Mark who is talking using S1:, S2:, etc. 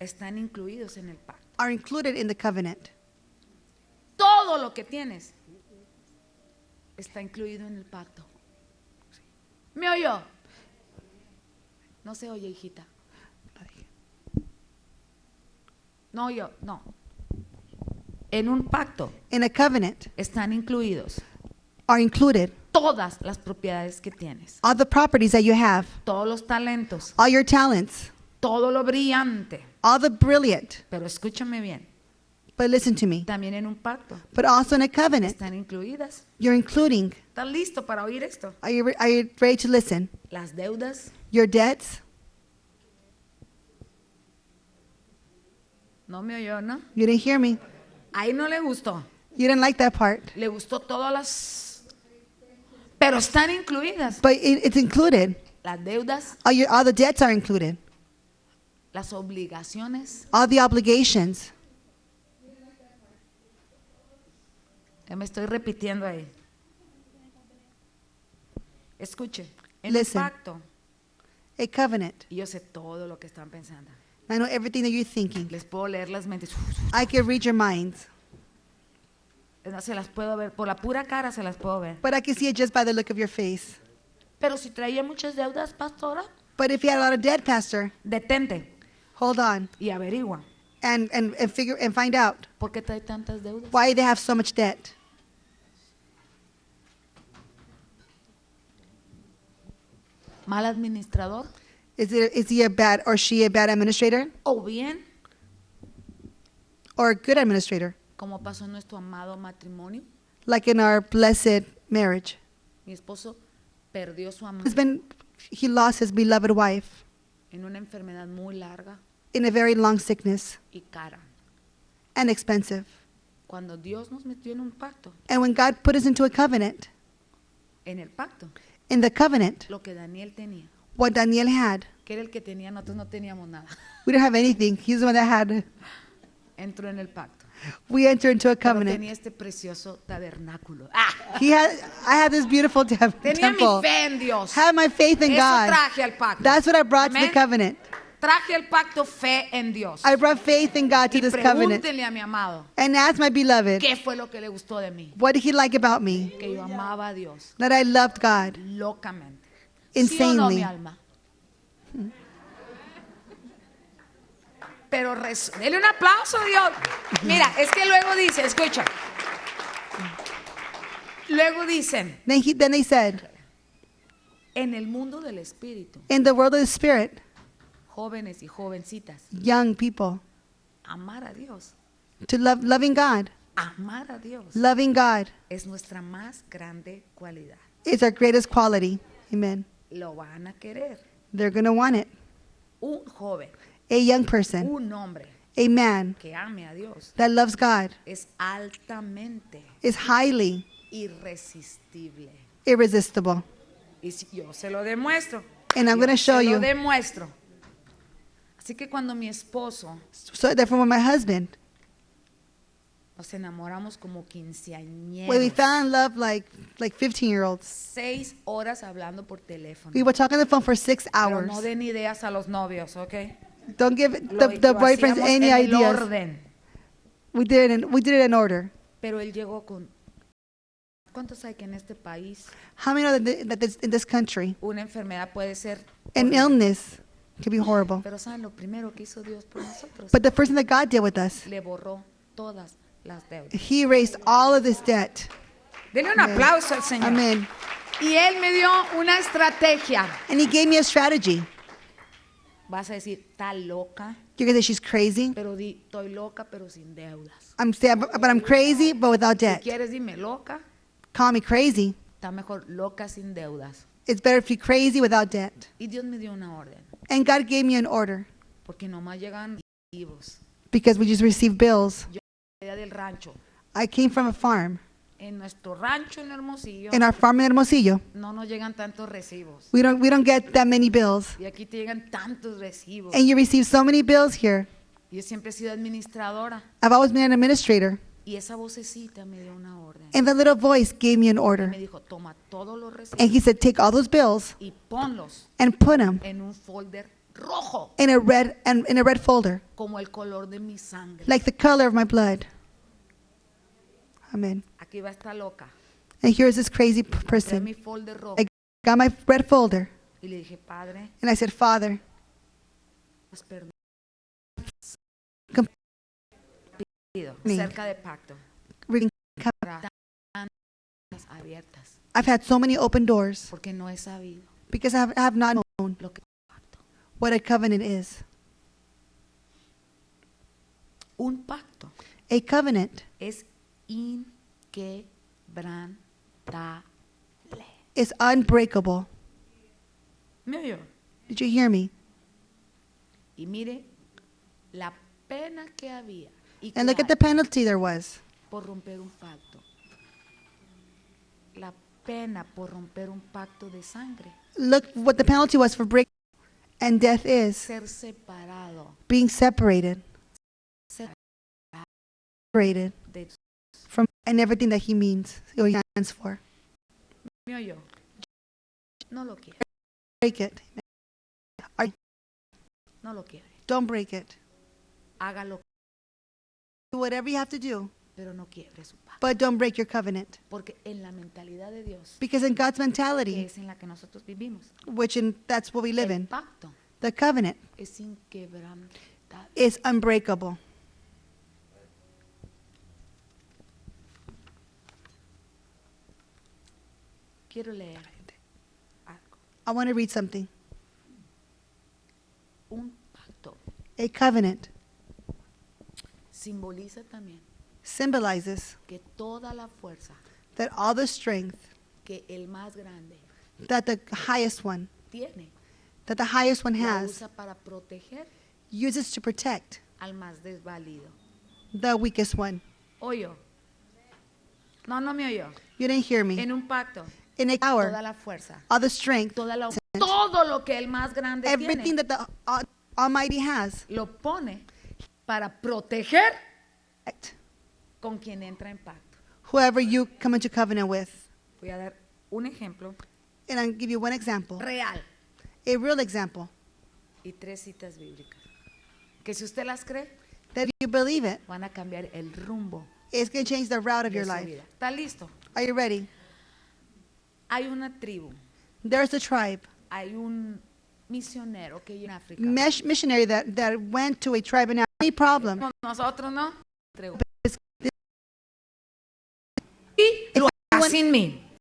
S1: están incluidos en el pacto.
S2: are included in the covenant.
S1: Todo lo que tienes está incluido en el pacto. ¿Me oyó? No se oye, hijita. No oyó, no. En un pacto
S2: In a covenant
S1: están incluidos
S2: are included
S1: todas las propiedades que tienes,
S2: all the properties that you have,
S1: todos los talentos,
S2: all your talents,
S1: todo lo brillante.
S2: all the brilliant.
S1: Pero escúchame bien,
S2: But listen to me.
S1: también en un pacto
S2: But also in a covenant,
S1: están incluidas.
S2: you're including.
S1: ¿Estás listo para oír esto?
S2: Are you ready to listen?
S1: Las deudas.
S2: Your debts.
S1: No me oyó, ¿no?
S2: You didn't hear me.
S1: Ahí no le gustó.
S2: You didn't like that part.
S1: Le gustó todas las... Pero están incluidas.
S2: But it's included.
S1: Las deudas,
S2: All the debts are included.
S1: las obligaciones.
S2: All the obligations.
S1: Ya me estoy repitiendo ahí. Escuche, en
S2: Listen.
S1: un pacto,
S2: A covenant.
S1: y yo sé todo lo que están pensando.
S2: I know everything that you're thinking.
S1: Les puedo leer las mentes.
S2: I can read your minds.
S1: No, se las puedo ver, por la pura cara se las puedo ver.
S2: But I can see it just by the look of your face.
S1: Pero si traía muchas deudas, pastora,
S2: But if you had a lot of debt, Pastor,
S1: detente
S2: hold on
S1: y averigua.
S2: and find out
S1: ¿Por qué trae tantas deudas?
S2: why they have so much debt.
S1: ¿Mal administrador?
S2: Is he a bad or she a bad administrator
S1: ¿O bien,
S2: or a good administrator?
S1: como pasó en nuestro amado matrimonio?
S2: Like in our blessed marriage.
S1: Mi esposo perdió su amor
S2: He lost his beloved wife
S1: en una enfermedad muy larga
S2: in a very long sickness
S1: y cara.
S2: and expensive.
S1: Cuando Dios nos metió en un pacto,
S2: And when God put us into a covenant,
S1: en el pacto,
S2: in the covenant,
S1: lo que Daniel tenía,
S2: what Daniel had,
S1: que era el que tenía, nosotros no teníamos nada,
S2: we don't have anything. He's the one that had.
S1: entró en el pacto.
S2: We entered into a
S1: Pero
S2: covenant.
S1: tenía este precioso tabernáculo. ¡Ah!
S2: I had this beautiful
S1: Tenía mi
S2: temple.
S1: fe en Dios.
S2: Had my faith in
S1: Eso
S2: God.
S1: traje al pacto.
S2: That's what I brought to
S1: Amén.
S2: the covenant.
S1: Traje al pacto fe en Dios.
S2: I brought faith in God to
S1: Y
S2: this covenant.
S1: pregúntenle a mi amado,
S2: And asked my beloved,
S1: ¿qué fue lo que le gustó de mí?
S2: what did he like about me?
S1: Que yo amaba a Dios
S2: That I loved God
S1: locamente. ¿Sí o no,
S2: insanely.
S1: mi alma? Pero dele un aplauso a Dios. Mira, es que luego dice, escucha. Luego dicen,
S2: Then they said,
S1: en el mundo del espíritu,
S2: in the world of the Spirit,
S1: jóvenes y jovencitas,
S2: young people,
S1: amar a Dios,
S2: to loving God.
S1: amar a Dios
S2: Loving God
S1: es nuestra más grande cualidad.
S2: is our greatest quality. Amen.
S1: Lo van a querer.
S2: They're going to want it.
S1: Un joven,
S2: A young person,
S1: un hombre
S2: a man
S1: que ame a Dios
S2: that loves God
S1: es altamente
S2: is highly
S1: irresistible.
S2: irresistible.
S1: Y si yo se lo demuestro.
S2: And I'm
S1: Yo
S2: going to show
S1: se
S2: you.
S1: lo demuestro. Así que cuando mi esposo
S2: So therefore, when my husband,
S1: nos enamoramos como
S2: when we
S1: quinceañeros,
S2: fell in love like 15-year-olds,
S1: 6 horas hablando por teléfono.
S2: we were talking on the phone for 6
S1: Pero
S2: hours.
S1: no den ideas a los novios, ¿ok?
S2: Don't give
S1: Lo
S2: the boyfriends
S1: hacíamos
S2: any
S1: en el
S2: ideas.
S1: orden.
S2: We did it in order.
S1: Pero él llegó con... ¿Cuántos hay que en este país
S2: How many know that in this country,
S1: una enfermedad puede ser...
S2: an
S1: horrible?
S2: illness can be horrible?
S1: Pero ¿saben lo primero que hizo Dios por nosotros?
S2: But the first thing that God did with us,
S1: Le borró todas las deudas.
S2: He erased all of this debt.
S1: Denle un
S2: Amen.
S1: aplauso al Señor.
S2: Amen.
S1: Y Él me dio una estrategia.
S2: And He gave me a strategy.
S1: Vas a decir, está loca,
S2: You're going to say she's crazy.
S1: pero di, estoy loca, pero sin deudas.
S2: But I'm crazy, but without
S1: Si
S2: debt.
S1: quieres, dime loca.
S2: Call me crazy.
S1: Está mejor loca sin deudas.
S2: It's better if you're crazy without debt.
S1: Y Dios me dio una orden.
S2: And God gave me an order
S1: Porque nomás llegan vivos.
S2: because we just received bills.
S1: Allá del rancho.
S2: I came from a farm.
S1: En nuestro rancho en Hermosillo
S2: In our farm in Hermosillo,
S1: no nos llegan tantos recibos.
S2: we don't get that many bills.
S1: Y aquí te llegan tantos recibos.
S2: And you receive so many bills here.
S1: Yo siempre he sido administradora.
S2: I've always been an administrator.
S1: Y esa vocecita me dio una orden.
S2: And the little voice gave me an
S1: Me
S2: order.
S1: dijo, toma todos los recibos
S2: And he said, take all those bills
S1: y ponlos
S2: and put them
S1: en un folder rojo,
S2: in a red folder,
S1: como el color de mi sangre.
S2: like the color of my blood. Amen.
S1: Aquí va esta loca.
S2: And here's this crazy
S1: Entré a
S2: person.
S1: mi folder rojo
S2: I got my red folder,
S1: y le dije, Padre,
S2: and I said, Father,
S1: has permitido
S2: Me.
S1: cerca de pacto
S2: reading,
S1: para tantas abiertas,
S2: I've had so many open doors
S1: porque no he sabido
S2: because I have not known
S1: lo que es pacto.
S2: what a covenant is.
S1: Un pacto
S2: A covenant
S1: es inquebrantable.
S2: is unbreakable.
S1: ¿Me oyó?
S2: Did you hear me?
S1: Y mire la pena que había y que
S2: And look at
S1: hay
S2: the penalty there was.
S1: por romper un pacto. La pena por romper un pacto de sangre.
S2: Look what the penalty was for breaking. And death is
S1: Ser separado
S2: being separated
S1: de...
S2: from and everything that he means or he stands for.
S1: ¿Me oyó? No lo quiere,
S2: Break it.
S1: no lo quiere.
S2: Don't break it.
S1: Hágalo,
S2: Do whatever you have to do,
S1: pero no quiebre su pacto.
S2: but don't break your covenant.
S1: Porque en la mentalidad de Dios,
S2: Because in God's
S1: que
S2: mentality,
S1: es en la que nosotros vivimos,
S2: that's what we live
S1: el
S2: in,
S1: pacto
S2: the covenant
S1: es inquebrantable.
S2: is unbreakable.
S1: Quiero leer algo.
S2: I want to read something.
S1: Un pacto
S2: A covenant
S1: simboliza también
S2: symbolizes
S1: que toda la fuerza
S2: that all the strength
S1: que el más grande
S2: that the highest one,
S1: tiene
S2: has,
S1: la usa para proteger
S2: uses to protect
S1: al más desvalido.
S2: the weakest one.
S1: ¿Oyó? No, no me oyó.
S2: You didn't hear me.
S1: En un pacto,
S2: In a
S1: toda
S2: power,
S1: la fuerza,
S2: all the strength,
S1: todo lo que el más grande
S2: everything
S1: tiene,
S2: that the Almighty has,
S1: lo pone para proteger con quien entra en pacto.
S2: whoever you come into covenant with.
S1: Voy a dar un ejemplo
S2: And I'll give you one example,
S1: real
S2: a real example,
S1: y 3 citas bíblicas que si usted las cree
S2: that if you believe it,
S1: van a cambiar el rumbo
S2: it's going to change the route of
S1: de
S2: your
S1: su
S2: life.
S1: vida. ¿Está listo?
S2: Are you ready?
S1: Hay una tribu,
S2: There's a tribe,
S1: hay un misionero que en África.
S2: missionary that went to a tribe and had any problem.
S1: Nosotros no. Y lo haga sin mí.